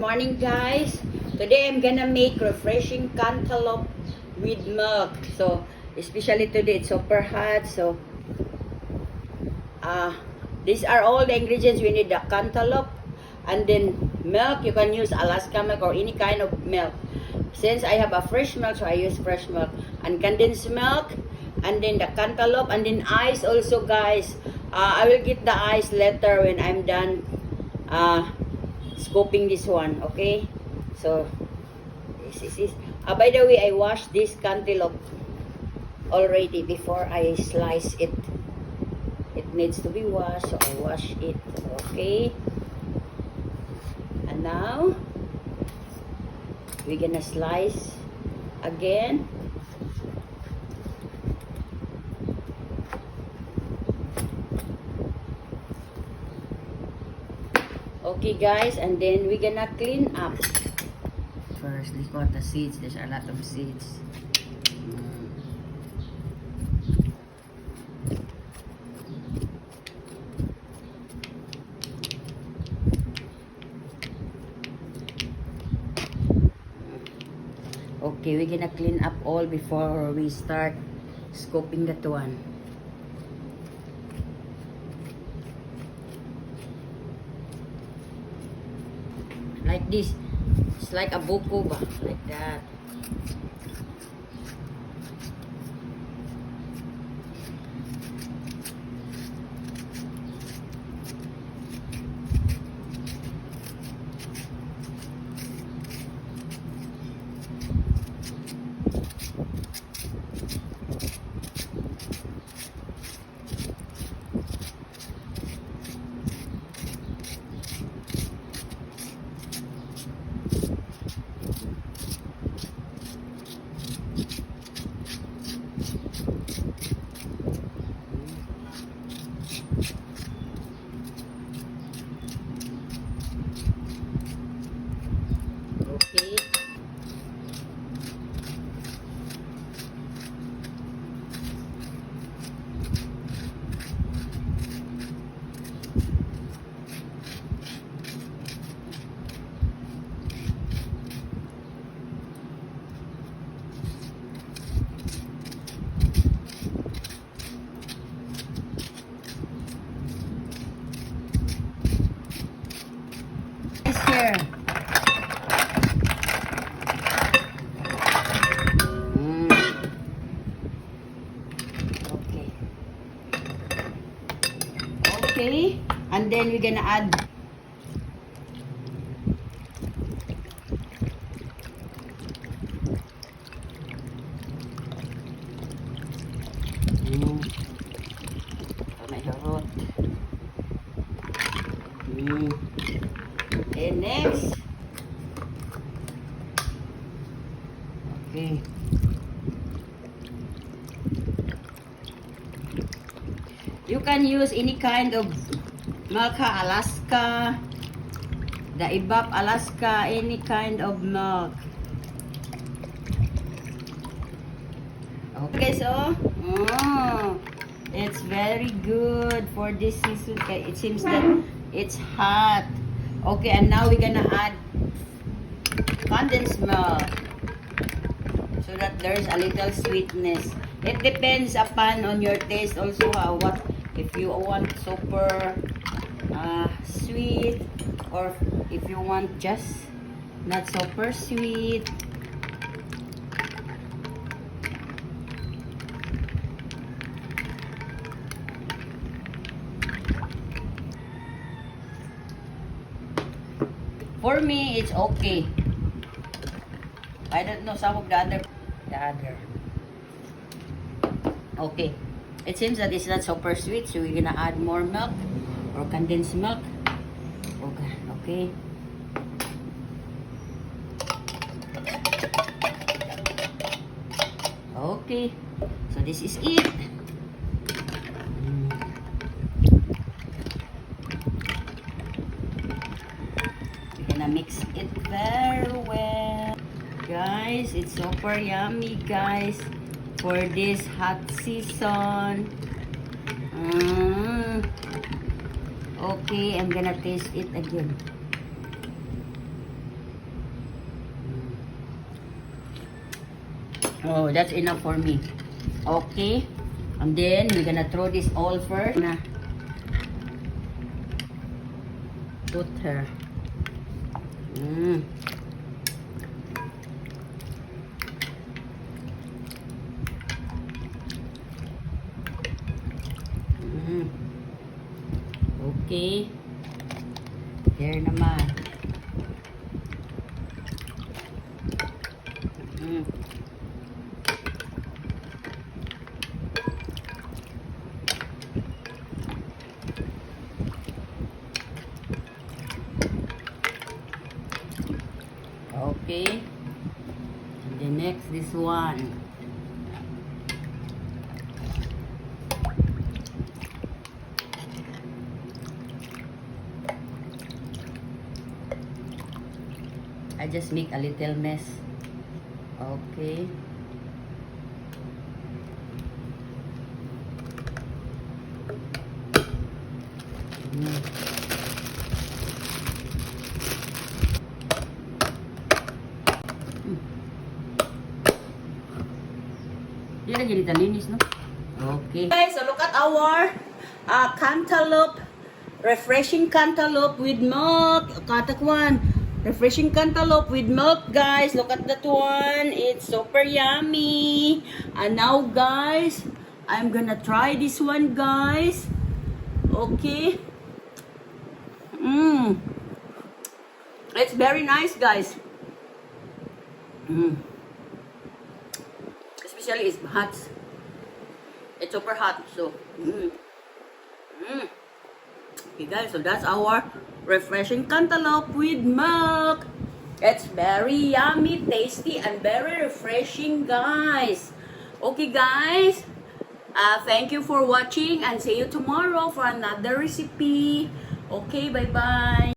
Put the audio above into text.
Morning guys, today I'm gonna make refreshing cantaloupe with milk. So especially today it's super hot, so these are all the ingredients we need: the cantaloupe, and then milk. You can use Alaska milk or any kind of milk. Since I have a fresh milk, so I use fresh milk and condensed milk, and then the cantaloupe, and then ice also guys. I will get the ice later when I'm done scoping this one. Okay, so this is by the way, I washed this cantaloupe already before I slice it. It needs to be washed, so I wash it. Okay, and now we're gonna slice again. Okay guys, and then we're gonna clean up. First, let's got the seeds. There's a lot of seeds. Okay, we're gonna clean up all before we start scoping that one. Like this. It's like a buko ba? Like that. Okay. Here. Okay. Okay, and then we're gonna add harot. Okay, next. Okay. You can use any kind of milk, Alaska, the Ibap Alaska, any kind of milk. Okay, so it's very good for this season. It seems that it's hot. Okay, and now we're gonna add condensed milk so that there's a little sweetness. It depends upon on your taste also, what if you want super sweet, or if you want just not super sweet. For me, it's okay. I don't know some of the other. Okay. It seems that it's not super sweet, so we're gonna add more milk or condensed milk. Okay. Okay. Okay. So this is it. Mix it very well, guys. It's super yummy, guys, for this hot season. Okay, I'm gonna taste it again. Oh, that's enough for me. Okay. And then we're gonna throw this all first. Na put her. Mm. Mm. Okay. There naman. Mm. Okay. And then next, this one. I just make a little mess. Okay. Mm. Hindi lagi dito linis, no? Okay. Guys, so look at our cantaloupe. Refreshing cantaloupe with milk. Katakwan. Refreshing cantaloupe with milk, guys. Look at that one. It's super yummy. And now, guys, I'm gonna try this one, guys. Okay. It's very nice, guys. Especially it's hot. It's super hot, so. Okay, guys, so that's our refreshing cantaloupe with milk. It's very yummy, tasty, and very refreshing, guys. Okay, guys. Thank you for watching and see you tomorrow for another recipe. Okay, bye-bye.